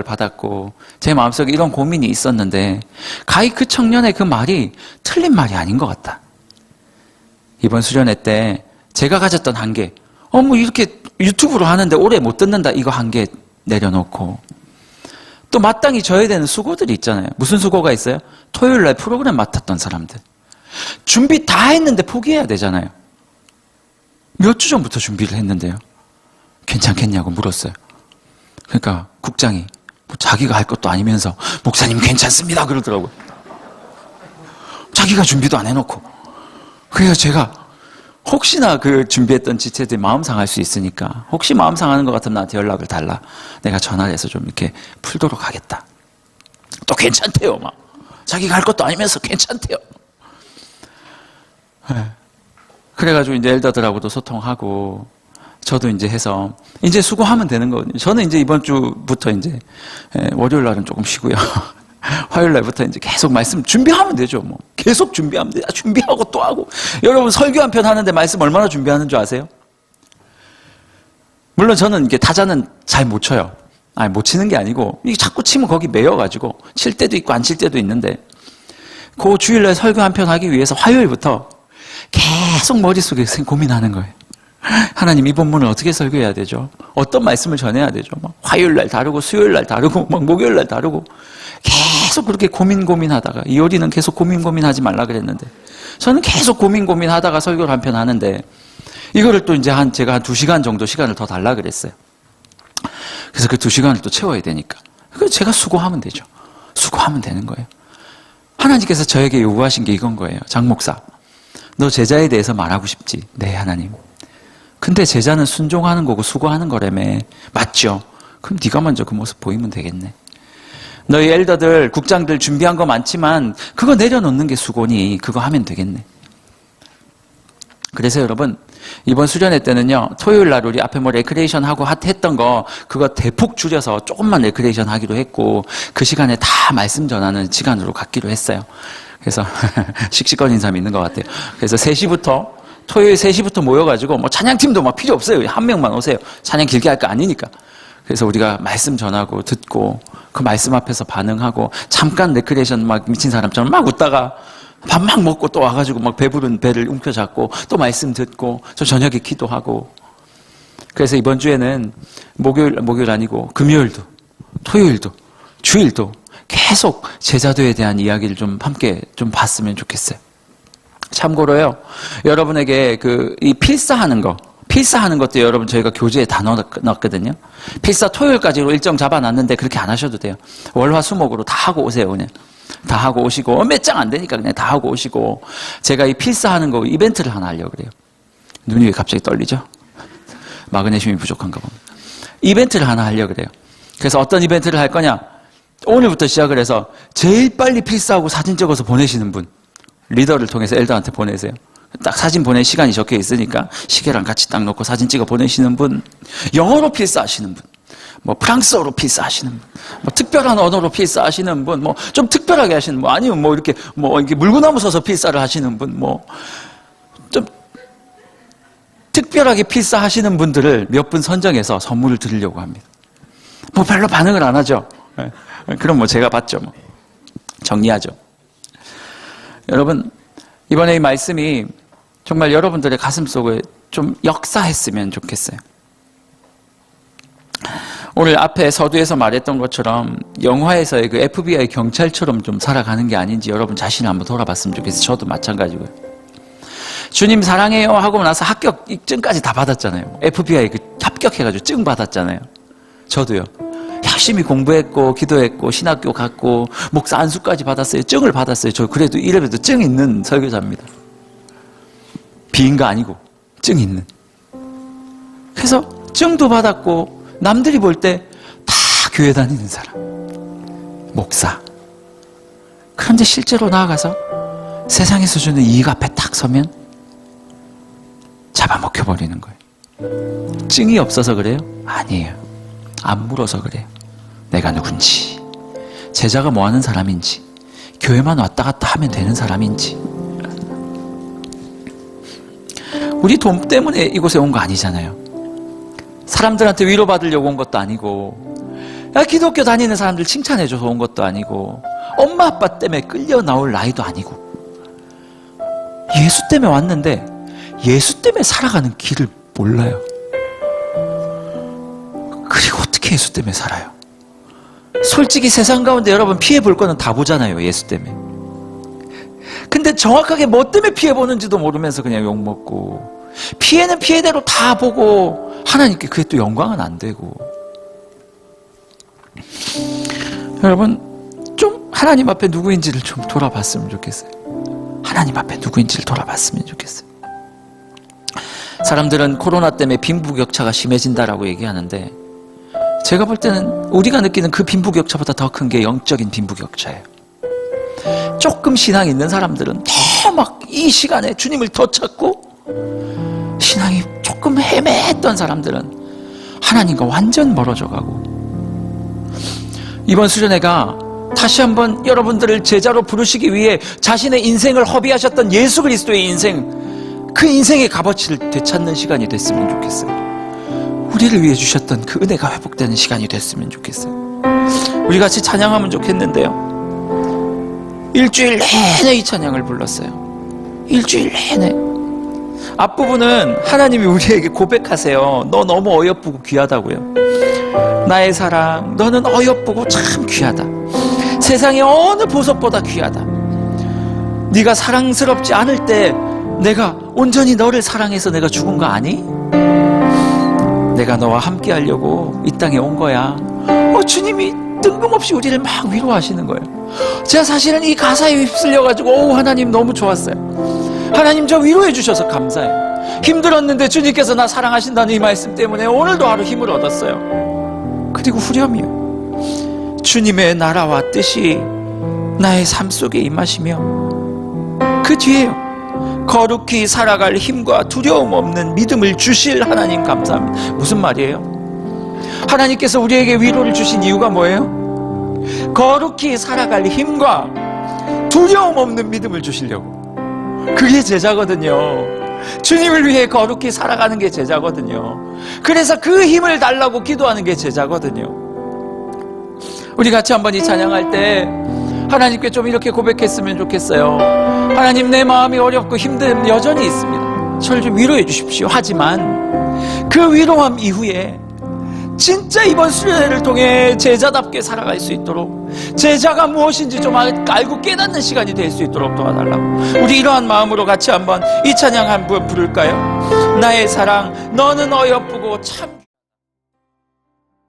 받았고 제 마음속에 이런 고민이 있었는데 가히 그 청년의 그 말이 틀린 말이 아닌 것 같다. 이번 수련회 때 제가 가졌던 한계, 뭐 이렇게 유튜브로 하는데 오래 못 듣는다 이거 한계 내려놓고 또 마땅히 져야 되는 수고들이 있잖아요. 무슨 수고가 있어요? 토요일 날 프로그램 맡았던 사람들. 준비 다 했는데 포기해야 되잖아요. 몇 주 전부터 준비를 했는데요. 괜찮겠냐고 물었어요. 그러니까 국장이 뭐 자기가 할 것도 아니면서 목사님 괜찮습니다 그러더라고요. 자기가 준비도 안 해놓고. 그래서 제가 혹시나 그 준비했던 지체들이 마음 상할 수 있으니까 혹시 마음 상하는 것 같으면 나한테 연락을 달라. 내가 전화를 해서 좀 이렇게 풀도록 하겠다. 또 괜찮대요. 막 자기가 할 것도 아니면서 괜찮대요. 네. 그래가지고 이제 엘더들하고도 소통하고 저도 이제 해서 이제 수고하면 되는 거거든요. 저는 이제 이번 주부터 이제 월요일 날은 조금 쉬고요. 화요일 날부터 이제 계속 말씀 준비하면 되죠. 뭐 계속 준비하면 돼. 준비하고 또 하고. 여러분 설교 한 편 하는데 말씀 얼마나 준비하는 줄 아세요? 물론 저는 이게 타자는 잘 못 쳐요. 아니 못 치는 게 아니고 이게 자꾸 치면 거기 매여가지고 칠 때도 있고 안 칠 때도 있는데 그 주일날 설교 한 편 하기 위해서 화요일부터 계속 머릿속에 고민하는 거예요. 하나님 이 본문을 어떻게 설교해야 되죠? 어떤 말씀을 전해야 되죠? 막 화요일 날 다르고 수요일 날 다르고 막 목요일 날 다르고 계속 그렇게 고민하다가 이효리는 계속 고민하지 말라 그랬는데 저는 계속 고민하다가 설교를 한 편 하는데 이거를 또 이제 제가 한 2시간 정도 시간을 더 달라 그랬어요. 그래서 그 2시간을 또 채워야 되니까 그래서 제가 수고하면 되죠. 수고하면 되는 거예요. 하나님께서 저에게 요구하신 게 이건 거예요. 장 목사, 너 제자에 대해서 말하고 싶지? 네, 하나님. 근데 제자는 순종하는 거고 수고하는 거라며. 맞죠? 그럼 네가 먼저 그 모습 보이면 되겠네. 너희 엘더들, 국장들 준비한 거 많지만 그거 내려놓는 게 수고니 그거 하면 되겠네. 그래서 여러분 이번 수련회 때는요. 토요일 날 우리 앞에 뭐 레크레이션 하고 했던 거 그거 대폭 줄여서 조금만 레크레이션 하기로 했고 그 시간에 다 말씀 전하는 시간으로 갖기로 했어요. 그래서 씩씩거리는 사람이 있는 것 같아요. 그래서 3시부터 토요일 3시부터 모여가지고 뭐 찬양팀도 막 필요 없어요. 한 명만 오세요. 찬양 길게 할 거 아니니까. 그래서 우리가 말씀 전하고 듣고 그 말씀 앞에서 반응하고 잠깐 레크레이션 막 미친 사람처럼 막 웃다가 밥 막 먹고 또 와가지고 막 배부른 배를 움켜잡고 또 말씀 듣고 저 저녁에 기도하고. 그래서 이번 주에는 목요일 아니고 금요일도 토요일도 주일도 계속 제자도에 대한 이야기를 좀 함께 좀 봤으면 좋겠어요. 참고로요, 여러분에게 이 필사하는 것도 여러분 저희가 교재에 다 넣었거든요. 필사 토요일까지로 일정 잡아놨는데 그렇게 안 하셔도 돼요. 월화수목으로 다 하고 오세요, 그냥. 다 하고 오시고, 몇 장 안 되니까 그냥 다 하고 오시고, 제가 이 필사하는 거 이벤트를 하나 하려고 그래요. 눈이 왜 갑자기 떨리죠? 마그네슘이 부족한가 봅니다. 이벤트를 하나 하려고 그래요. 그래서 어떤 이벤트를 할 거냐? 오늘부터 시작을 해서 제일 빨리 필사하고 사진 찍어서 보내시는 분, 리더를 통해서 엘더한테 보내세요. 딱 사진 보낼 시간이 적혀 있으니까 시계랑 같이 딱 놓고 사진 찍어 보내시는 분, 영어로 필사하시는 분, 뭐 프랑스어로 피사 하시는 분, 뭐 특별한 언어로 피사 하시는 분, 뭐 좀 특별하게 하시는 분, 아니면 뭐 이렇게 물구나무 서서 피사를 하시는 분, 뭐 좀 특별하게 피사 하시는 분들을 몇 분 선정해서 선물을 드리려고 합니다. 뭐 별로 반응을 안 하죠. 그럼 뭐 제가 받죠. 뭐 정리하죠. 여러분, 이번에 이 말씀이 정말 여러분들의 가슴 속에 좀 역사했으면 좋겠어요. 오늘 앞에 서두에서 말했던 것처럼 영화에서의 그 FBI 경찰처럼 좀 살아가는 게 아닌지 여러분 자신을 한번 돌아봤으면 좋겠어요. 저도 마찬가지고요. 주님 사랑해요 하고 나서 합격증까지 다 받았잖아요. FBI 합격해가지고 증 받았잖아요. 저도요. 열심히 공부했고 기도했고 신학교 갔고 목사 안수까지 받았어요. 증을 받았어요. 저 그래도 이래봬도 증 있는 설교자입니다. 비인가 아니고 증 있는. 그래서 증도 받았고 남들이 볼 때 다 교회 다니는 사람, 목사. 그런데 실제로 나아가서 세상에서 주는 이익 앞에 딱 서면 잡아먹혀버리는 거예요. 증이 없어서 그래요? 아니에요. 안 물어서 그래요. 내가 누군지, 제자가 뭐 하는 사람인지, 교회만 왔다 갔다 하면 되는 사람인지. 우리 돈 때문에 이곳에 온 거 아니잖아요. 사람들한테 위로받으려고 온 것도 아니고, 기독교 다니는 사람들 칭찬해줘서 온 것도 아니고, 엄마 아빠 때문에 끌려 나올 나이도 아니고, 예수 때문에 왔는데 예수 때문에 살아가는 길을 몰라요. 그리고 어떻게 예수 때문에 살아요? 솔직히 세상 가운데 여러분 피해볼 거는 다 보잖아요. 예수 때문에. 근데 정확하게 뭐 때문에 피해보는지도 모르면서 그냥 욕먹고, 피해는 피해대로 다 보고 하나님께 그게 또 영광은 안 되고. 여러분 좀 하나님 앞에 누구인지를 좀 돌아봤으면 좋겠어요. 하나님 앞에 누구인지를 돌아봤으면 좋겠어요. 사람들은 코로나 때문에 빈부격차가 심해진다라고 얘기하는데, 제가 볼 때는 우리가 느끼는 그 빈부격차보다 더 큰 게 영적인 빈부격차예요. 조금 신앙이 있는 사람들은 더 막 이 시간에 주님을 더 찾고, 신앙이 조금 헤매했던 사람들은 하나님과 완전 멀어져 가고. 이번 수련회가 다시 한번 여러분들을 제자로 부르시기 위해 자신의 인생을 허비하셨던 예수 그리스도의 인생, 그 인생의 값어치를 되찾는 시간이 됐으면 좋겠어요. 우리를 위해 주셨던 그 은혜가 회복되는 시간이 됐으면 좋겠어요. 우리 같이 찬양하면 좋겠는데요. 일주일 내내 이 찬양을 불렀어요. 일주일 내내. 앞부분은 하나님이 우리에게 고백하세요. 너 너무 어여쁘고 귀하다고요. 나의 사랑, 너는 어여쁘고 참 귀하다. 세상의 어느 보석보다 귀하다. 네가 사랑스럽지 않을 때 내가 온전히 너를 사랑해서 내가 죽은 거 아니? 내가 너와 함께 하려고 이 땅에 온 거야. 주님이 뜬금없이 우리를 막 위로하시는 거예요. 제가 사실은 이 가사에 휩쓸려가지고 하나님 너무 좋았어요. 하나님 저 위로해 주셔서 감사해요. 힘들었는데 주님께서 나 사랑하신다는 이 말씀 때문에 오늘도 하루 힘을 얻었어요. 그리고 후렴이요. 주님의 나라와 뜻이 나의 삶 속에 임하시며, 그 뒤에요. 거룩히 살아갈 힘과 두려움 없는 믿음을 주실 하나님 감사합니다. 무슨 말이에요? 하나님께서 우리에게 위로를 주신 이유가 뭐예요? 거룩히 살아갈 힘과 두려움 없는 믿음을 주시려고. 그게 제자거든요. 주님을 위해 거룩히 살아가는 게 제자거든요. 그래서 그 힘을 달라고 기도하는 게 제자거든요. 우리 같이 한번 이 찬양할 때 하나님께 좀 이렇게 고백했으면 좋겠어요. 하나님, 내 마음이 어렵고 힘듦 여전히 있습니다. 저를 좀 위로해 주십시오. 하지만 그 위로함 이후에 진짜 이번 수련회를 통해 제자답게 살아갈 수 있도록, 제자가 무엇인지 좀 알고 깨닫는 시간이 될 수 있도록 도와달라고. 우리 이러한 마음으로 같이 한번 이 찬양 한번 부를까요? 나의 사랑, 너는 어여쁘고 참